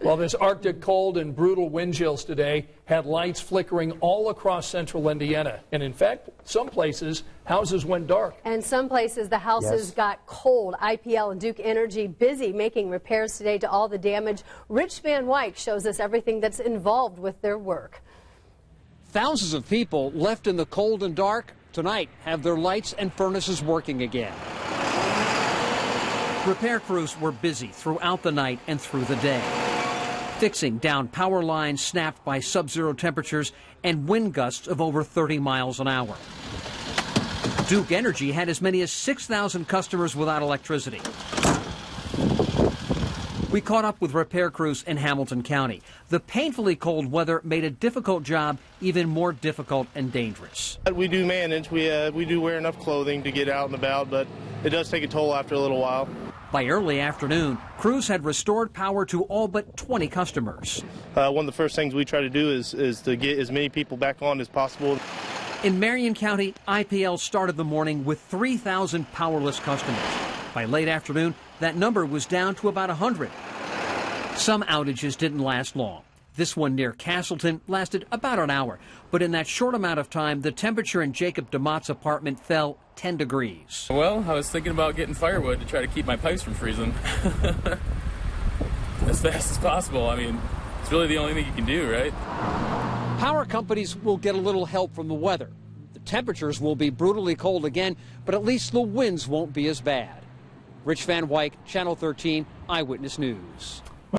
Well, this Arctic cold and brutal wind chills today had lights flickering all across central Indiana. And in fact, some places, houses went dark. And some places, the houses got cold. IPL and Duke Energy busy making repairs today to all the damage. Rich Van Wyk shows us everything that's involved with their work. Thousands of people left in the cold and dark tonight have their lights and furnaces working again. Repair crews were busy throughout the night and through the day, fixing down power lines snapped by sub-zero temperatures and wind gusts of over 30 miles an hour. Duke Energy had as many as 6,000 customers without electricity. We caught up with repair crews in Hamilton County. The painfully cold weather made a difficult job even more difficult and dangerous. We do manage. We do wear enough clothing to get out and about, but it does take a toll after a little while. By early afternoon, crews had restored power to all but 20 customers. One of the first things we try to do is to get as many people back on as possible. In Marion County, IPL started the morning with 3,000 powerless customers. By late afternoon, that number was down to about 100. Some outages didn't last long. This one near Castleton lasted about an hour. But in that short amount of time, the temperature in Jacob DeMott's apartment fell 10 degrees. Well, I was thinking about getting firewood to try to keep my pipes from freezing as fast as possible. I mean, it's really the only thing you can do, right? Power companies will get a little help from the weather. The temperatures will be brutally cold again, but at least the winds won't be as bad. Rich Van Wyk, Channel 13, Eyewitness News.